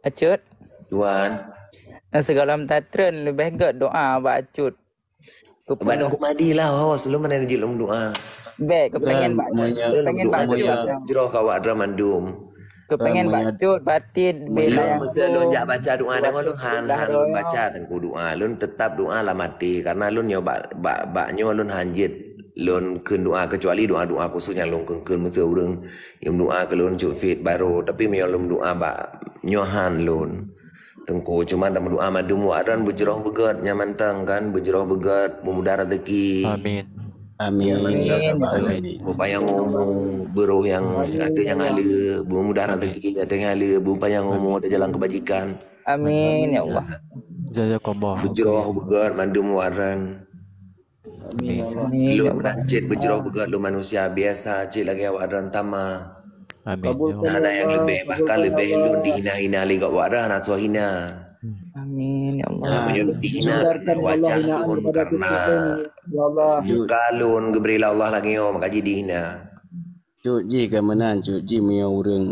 Acut. Tuan. Segala tatren lebih ke doa buat acut. Badan aku madilah, lu mana najib lu doa. Baik, kepengen bacut. Jero kawak dra mandum. Kepengen bacut batin Lun masa lun jak baca doa dengan lun han lun baca tengku doa. Lun tetap doa lah mati karena lun nyo baknyo lun hanjit lun keun doa kecuali doa-doa khususnya lun keun masa urang yang doa ke lun cuk fit baru tapi me lun doa bak nyo han lun. Tengku cuma dalam doa madum waran bujroh begat nyaman tang kan bujroh begat memudar rezeki. Amin. Amin. Upaya ngomong beruh yang ada yang ala memudar rezeki ada yang ala upaya ngomong ada jalan kebajikan. Amin ya Allah. Jazakallah. Bujroh begat mandum waran. Amin. Lu menancit bujroh begat lu manusia biasa cik lagi waran tama. Amin. Ada yang lebih bahkan lebih lu dihina-hina lagi kat waran atau hina. Amin ya Allah. Menyuruh dihina karena wajah lun karena muka lun geberilah Allah lagi yo maka jadi dihina. Cuk ji ke menan cuk ji punya orang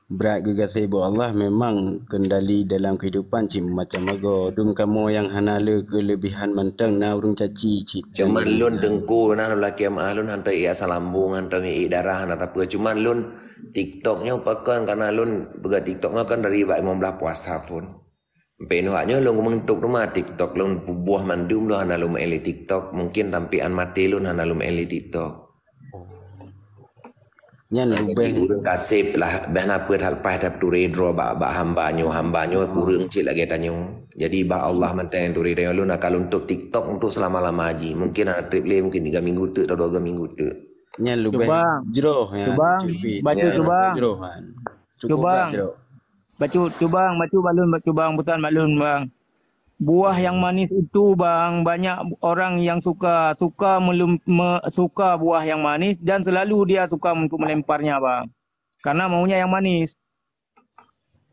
berat juga sibuk Allah memang kendali dalam kehidupan cik macam ago dum kamu yang hanala kelebihan mentang na urang caci cik. Cuman lun tengku nah lelaki amah lun hantai ia salambung hantai ia darah hantai apa cuman lun TikToknya pakan karena lun begat TikToknya kan dari baik 15 puasa pun. Penuhnya lu mentuk rumah TikTok lu buah mandum lu hana lu meli TikTok mungkin tampian mati lu hana lu meli TikTok. Nyan lebih urang kasip lah ben apa talpas dap turi dro ba hambanyo urang cik lagi tanyo. Jadi ba Allah mantai turi dia lu nak kalau untuk TikTok untuk selama-lama haji mungkin ada trip le mungkin 3 minggu tu atau 2 minggu tu. Nyan lebih jero ya. Baca coba. Coba. Baca balun pesan balun bang. Buah yang manis itu bang banyak orang yang suka buah yang manis dan selalu dia suka untuk melemparnya bang. Karena maunya yang manis.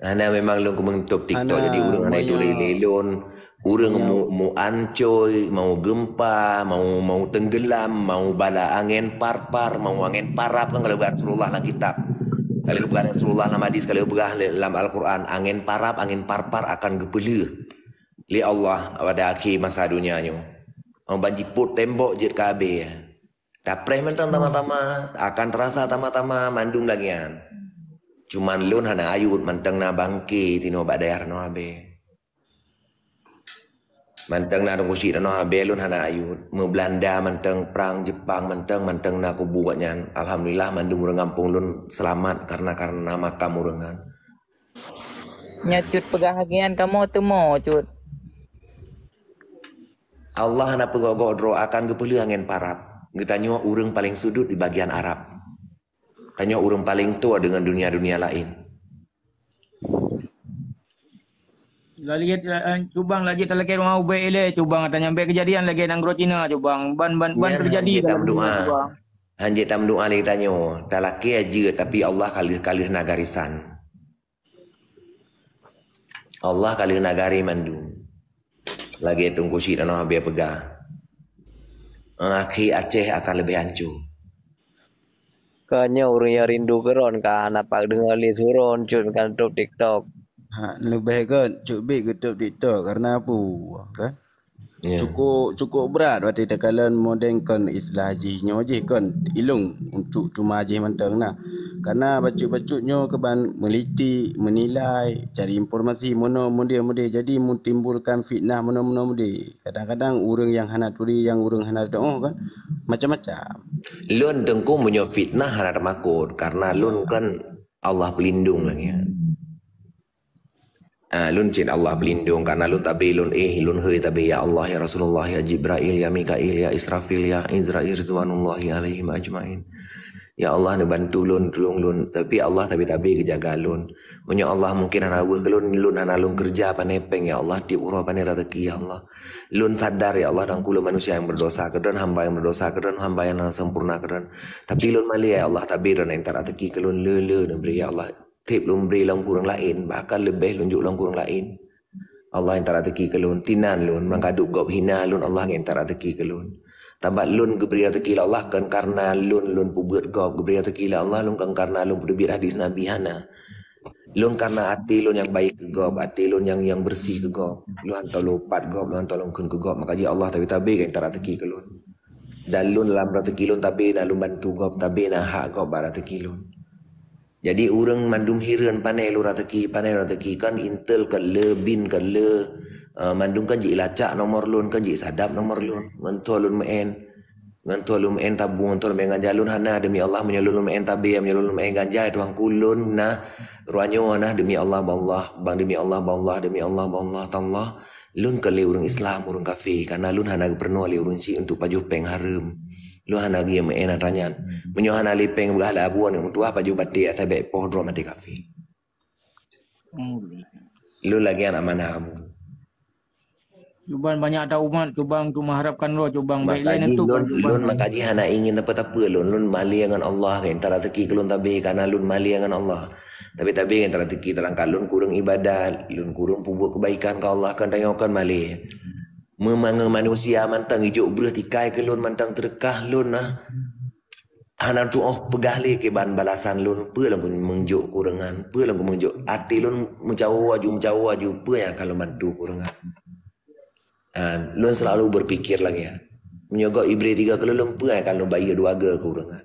Ana memang lu mentuk TikTok jadi urang ana itu lelon. Urang mau ancoy, mau gempa, mau tenggelam, mau bala angin parpar, mau angin parap kan kalau Rasulullah dalam kitab. Kalau bukan Rasulullah dalam hadis kalau bukan dalam Al-Quran angin parap, angin parpar akan gebeli li Allah pada akhir masa dunianya. Mau banjiput tembok je kabeh. Tapreh mentang tama-tama akan terasa tama-tama mandung lagian. Cuman lun hana ayut mentang na bangki tino badayar no abe. Mantang na rusi no abelun hana ayut me Belanda mantang perang Jepang mantang na kubu nyan alhamdulillah mandung urang kampung lun selamat karena makam urangan Nyacut pegahagian kamu temu cut Allah hana pegogok dro akan gepeli angin parap ngetanyo urang paling sudut di bagian Arab tanyo urang paling tua dengan dunia-dunia lain Lagi cubang lagi tak lagi rumah ubek ile cubang tanya ambek kejadian lagi nang Cina cubang ban terjadi dalam doa. Hanjit dalam doa lagi tanyo tak laki aja tapi Allah kalih nagarisan. Allah kalih nagari mandum. Lagi tunggu si dan biar pegah. Akhi Aceh akan lebih hancur. Kanya orang yang rindu keron kan nampak dengar li suron cun kan top TikTok. Lebih kan cubik ke top TikTok karena apa kan? Yeah. Cukup berat waktu itu kalau modern kan istilah hajinya je kan ilung untuk cuma haji mentang nah. Karena bacut-bacutnya keban meliti, menilai, cari informasi mana jadi menimbulkan fitnah mana kadang-kadang orang yang hana turi yang orang hana doa kan macam-macam. Lun tengku punya fitnah hana makut karena lun kan Allah pelindung lagi. Lun cint Allah pelindung karena lun tabi lun lun hui tabi ya Allah ya Rasulullah ya Jibril ya Mikail ya Israfil ya Izrail ridwanullahi alaihim ajmain. Ya Allah ni bantu lun tolong lun tapi Allah tabi kejaga lun. Punya Allah mungkin ana lun ana lun kerja panepeng ya Allah tiap urang pane rezeki ya Allah. Lun sadar ya Allah dan kula manusia yang berdosa kedan hamba yang berdosa kedan hamba yang sempurna kedan. Tapi lun mali ya Allah tabi dan entar rezeki ke lun lele dan beri ya Allah. Tip lun beri lang kurang lain bahkan lebih lunjuk lang kurang lain. Allah yang rezeki ke lun tinan lun mangkaduk gop hina lun Allah yang rezeki ke lun. Tabat lun geberi rezeki Allah kan karena lun pubut gop geberi rezeki Allah lun kan karena lun pudebir hadis Nabi hana. Lun karena hati lun yang baik ke gob, hati lun yang bersih ke gob. Lu hantar lupat gob, lu hantar lun kun ke gob. Maka dia Allah tabi-tabi kan tak rezeki ke lun. Dan lun dalam rezeki lun tabi nak lun bantu gob, tabi nak hak gob rezeki lun. Jadi orang mandum hiran panai lu rezeki kan intel kan le bin kan le mandum kan ji lacak nomor lun kan ji sadap nomor lun. Mentua lun main. Ngantua lu main tabung, ngantua lu main ganja lun hana demi Allah menyalun lu main tabi, menyalun lu main ganja tuang kulun nah ruanyo nah demi Allah ballah bang demi Allah ballah demi Allah ballah tallah lun kali urang Islam urang kafir karena lun hana pernah li urang si untuk paju peng harum lu hana gi main ranyan menyo hana li peng bagala abuan yang tua paju bati atabe pohdro mati kafir lu lagi anak mana abu Cubang banyak ada umat, cubang tu mengharapkan roh, cubang baik lain makaji itu. lun makaji hana ingin apa-apa lun mali dengan Allah kan antara teki kelun tabi karena lun mali dengan Allah tapi antara teki terangkat lun kurang ibadat lun kurang pubuk kebaikan ke Allah kan tanyakan mali memang manusia mantang hijau bertikai ke lun mantang terkah lun hana tu pegah le ke ban balasan lun pe lang menjuk kurangan pe lang menjuk hati lun menjauh aju pe yang kalau mantu kurangan. Lun selalu berpikir lagi ya. Menyogok ibri 3 kali lumpur kalau bayar 2 ke kurangan.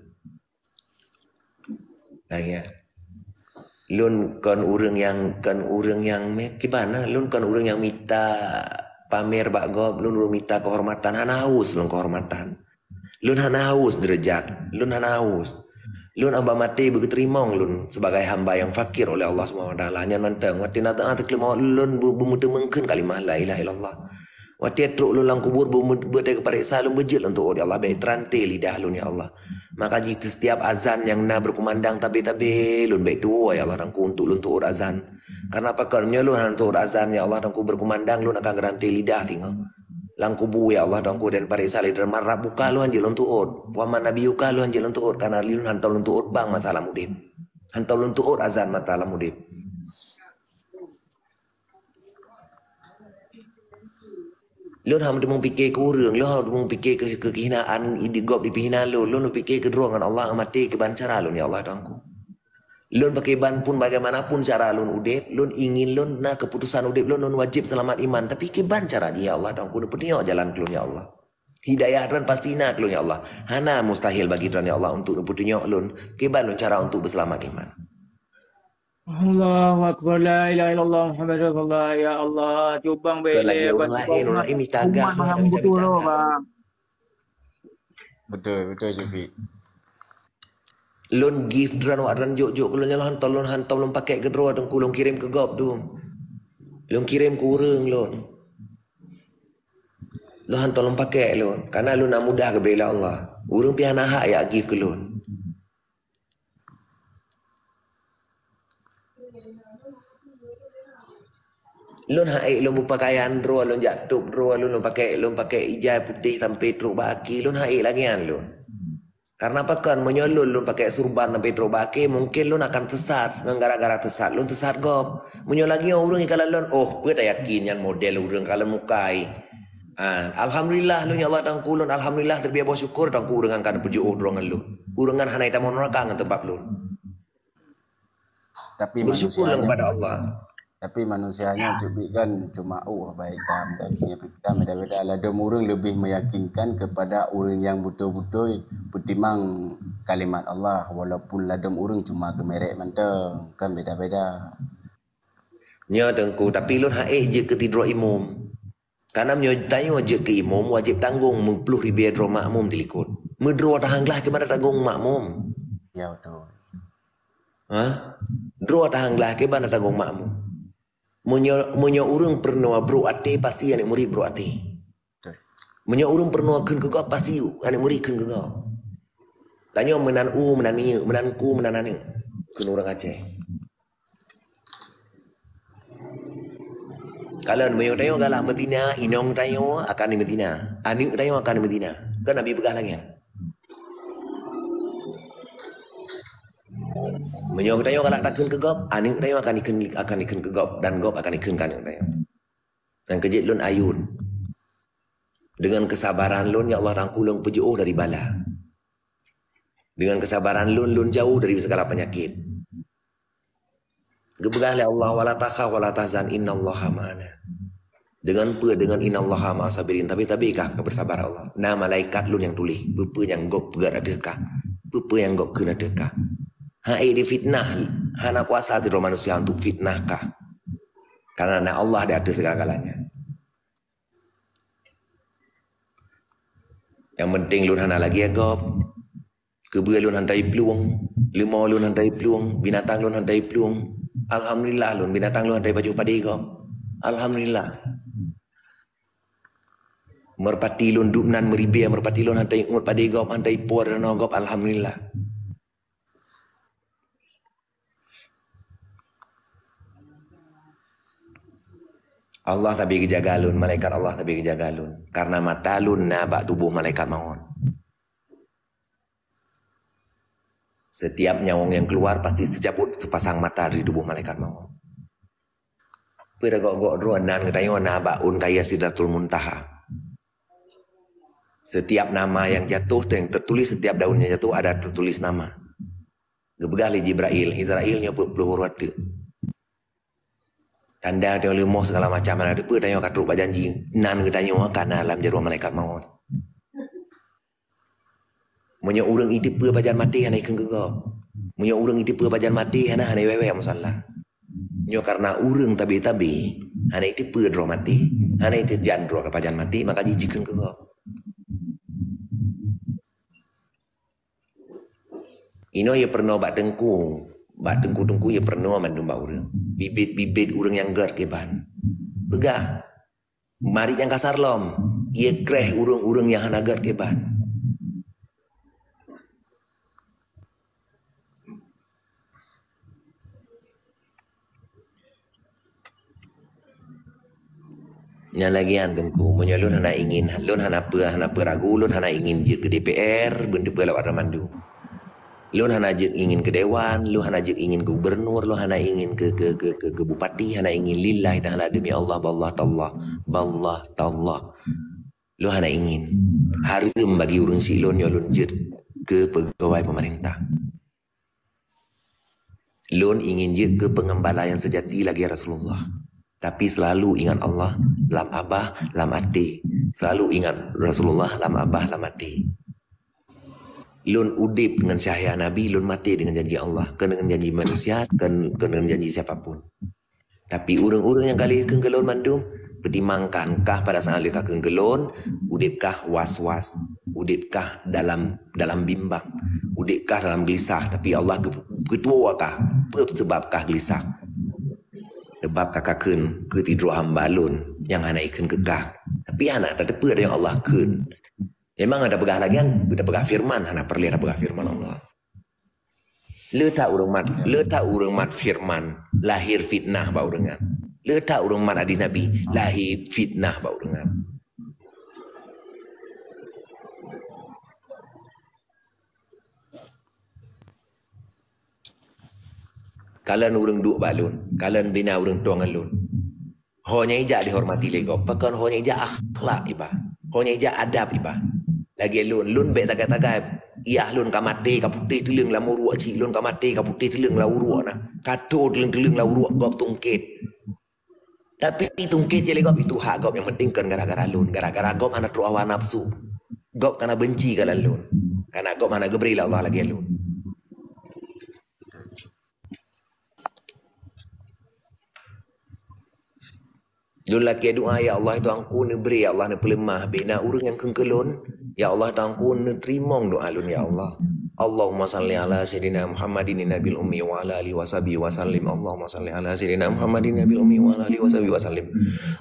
Lagi ya. Lun kan orang yang gimana? Lun kan orang yang minta pamer bak gob, lun minta kehormatan, hana haus lun kehormatan. Lun hana haus derajat, lun hana haus. Lun amba mati begitu rimong lun sebagai hamba yang fakir oleh Allah SWT. Nyan mantang wati nata ataklimau lun bumutu mengken kalimah la ilaha illallah. Wati truk lu lang kubur berdaya keperiksa lu bejit untuk Allah baik terantai lidah lu ya Allah. Maka jika setiap azan yang na berkumandang tabi lun baik tua ya Allah dangku untuk lu untuk azan. Karena apa kerana lu untuk azan ya Allah dangku berkumandang lu akan garanti lidah tinggal. Lang kubu ya Allah dangku dan periksa lidah marah buka lu anjil untuk waman nabi yuka lu anjil untuk karena lu hantar lu untuk bang masalah mudib. Hantar lu untuk azan masalah mudib. Lun ham mung fikir ke urang, lun mung fikir ke kehinaan idigop di pihinaan lun fikir ke ruangan Allah mati ke ban cara lun ya Allah dangku. Lun pakai ban pun bagaimanapun cara lun udip, lun ingin lun nah keputusan udip lun wajib selamat iman tapi ke ban cara ya Allah dangku petunjuk jalan lun ya Allah. Hidayah dan pasti nak lun ya Allah. Hana mustahil bagi lun ya Allah untuk petunjuk lun ke ban lun cara untuk berselamat iman. Allahu Akbar, la ilaha illallah Muhammad Rasulullah, ya Allah, cubang baik orang lain minta agak betul Syafiq. Lun gift dran wadran jok kalau nyalah hantar lun pakai ke draw dan kulung kirim ke gob tu. Lun kirim ke urang lun. Lun hantar lun pakai lun karena lun nak mudah ke bela Allah. Urang pi hana hak ya gift ke lun. Lun haik lun berpakaian draw lun jatuh draw lun pakai ijai putih sampai truk baki lun haik lagi kan lun. Karena apa kan menyolun lun pakai surban sampai truk baki mungkin lun akan sesat gara-gara sesat lun sesat gob. Menyol lagi orang kalau lun gue tak yakin yang model orang kalau mukai. Alhamdulillah lun ya Allah dan kulun alhamdulillah terbiar bersyukur dan kurang akan puji dengan lun. Kurangan hanai tamu neraka tempat lun. Tapi bersyukur kepada Allah. Tapi manusianya kan cuma baik dan punya pikiran beda-beda. Ada orang lebih meyakinkan kepada orang yang betul-betul bertimang kalimat Allah walaupun ladam orang cuma gemerek manteng kan beda-beda. Nya tengku tapi lun haik je ke tidur imam. Karena tanya je ke imam wajib tanggung 10,000 dro makmum dilikut. Medro tahanglah ke mana tanggung makmum. Ya betul. Dro tahanglah ke mana tanggung makmum. Munyo urang pernah bro ate pasti anak murid bro ate. Munyo urang pernah keun kegau pasti anak murid keun kegau. Tanya menan ni, menanku menan ane. Keun orang Aceh. Kalau munyo tayo galah Medina, inong tayo akan di Medina. Anik tayo akan di Medina. Kan Nabi begah lagi. Menyok tayo kalau takkan ke gob, anik tayo akan ikun ke gob dan gob akan ikun kan tayo. Dan kejit lun ayun. Dengan kesabaran lun ya Allah rangkulung pejuh dari bala. Dengan kesabaran lun jauh dari segala penyakit. Gebegah oleh Allah wala takha wala tahzan innallaha ma'ana. Dengan innallaha ma'asabirin, tapi kah kebersabaran Allah. Nah malaikat lun yang tulis, bepa yang gop pegat adakah? Bepa yang gop kena adakah? Hai di fitnah, hana kuasa tiru manusia untuk fitnah kah? Karena Allah di atas segala-galanya. Yang penting lun hana lagi agop. Kebua lun hantai peluang, limau lun hantai peluang, binatang lun hantai peluang. Alhamdulillah lun binatang lun hantai baju padi agop. Alhamdulillah. Merpati lun dupnan meribia, merpati lun hantai ngut padi agop, hantai puar dan agop. Alhamdulillah. Allah tapi kejaga lun, malaikat Allah tapi kejaga lun. Karena mata lun nabak tubuh malaikat maut. Setiap nyawang yang keluar pasti secaput sepasang mata dari tubuh malaikat maut. Pada gok-gok ruanan katanya nabak un kaya sidratul muntaha. Setiap nama yang jatuh, yang tertulis setiap daunnya jatuh ada tertulis nama. Gebegah li Jibril, Israelnya peluru tu. Tanda dia limoh segala macam ada apa tanya katruk pak janji nan katanya karena alam jarum malaikat maut. Munyo urang itipe bajan mati hanai keng gegop. Munyo urang itipe bajan mati hanai wewe masalah. Nyo karena urang tabi-tabi hanai itipe dro mati, hanai tijan dro ka bajan mati maka jiji keng gegop. Ino ye pernah bak dengkung. Bak dengku-dengku ye pernah mandum bak urang. Bibit-bibit urang yang ger keban. Begah. Mari yang kasar lom. Ye kreh urang-urang yang hana ger keban. Yang lagian dengku. Punya lun hana ingin. Lun hana ragu. Lun hana ingin jit ke DPR. Benda pelawat ramandu. Lu hana jik ingin ke dewan, lu hana jik ingin ke gubernur, lu hana ingin ke bupati, hana ingin lillahi ta'ala demi Allah, ballah tallah. Lu hana ingin. Harum bagi urun si lun lun jik ke pegawai pemerintah. Lun ingin jik ke pengembala yang sejati lagi Rasulullah. Tapi selalu ingat Allah, lam abah, lam ati. Selalu ingat Rasulullah, lam abah, lam ati. Lun udip dengan cahaya Nabi, lun mati dengan janji Allah, kena dengan janji manusia, kena dengan janji siapapun. Tapi urang-urang yang kali kenggelon mandum, pertimbangkankah pada saat mereka kenggelon, udipkah was-was, udipkah dalam bimbang, udipkah dalam gelisah, tapi Allah ketuakah, sebabkah gelisah? Sebab kakakun ketidur hamba lun yang hana ikan kekah. Tapi anak tak ada yang Allah kun. Memang ada pegah lagi kan, ada pegah firman, hana perlu ada pegah firman Allah. Letak urang mat firman, lahir fitnah ba urangan. Letak urang mat adi Nabi, lahir fitnah ba urangan. Kalian urang duk balun, kalian bina urang tuangan lun. Honya ija dihormati lego, pakan honya ija akhlak iba, honya ija adab iba. Lagi lun bet tagay iya lun kamati kaputih tulung la muru ci lun kamati kaputih tulung la uru na kato tulung la uru gop tungkit. Tapi tungkit je gop itu hak gop yang penting kan gara-gara lun, gara-gara gop anak ru awan nafsu. Gop kana benci kala lun. Kana gop mana gebri Allah lagi lun. Lun laki doa ya Allah itu angku ni beri ya Allah ni pelemah bina urang yang kengkelun. Ya Allah tangku nerimong doa lun ya Allah. Allahumma salli ala sayyidina Muhammadin nabil ummi wa ala alihi washabihi wasallim. Allahumma salli ala sayyidina Muhammadin nabil ummi wa ala alihi washabihi wasallim.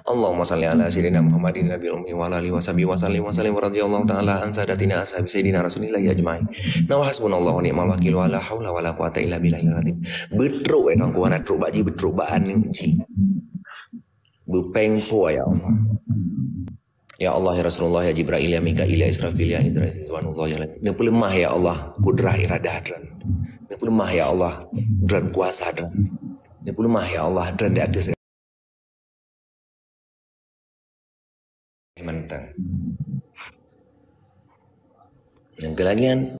Allahumma salli ala sayyidina Muhammadin nabil ummi wa ala alihi washabihi wasallim radhiyallahu ta'ala an sadatina ashabi sayyidina Rasulillah ajmain. Wa hasbunallahu wa ni'mal wakil wa la haula wa la quwata illa billahil azim. Betruk tangku anak truk baji betruk baan ni. Bupeng po ya Allah. Ya Allah ya Rasulullah ya Jibril ya Mikail ya Israfil ya Israel subhanallah ya Allah. Ini lemah ya Allah kudrah iradah dran. Ini lemah ya Allah dran kuasa dran. Ini lemah ya Allah dran di atas. Mantang. Yang kelagian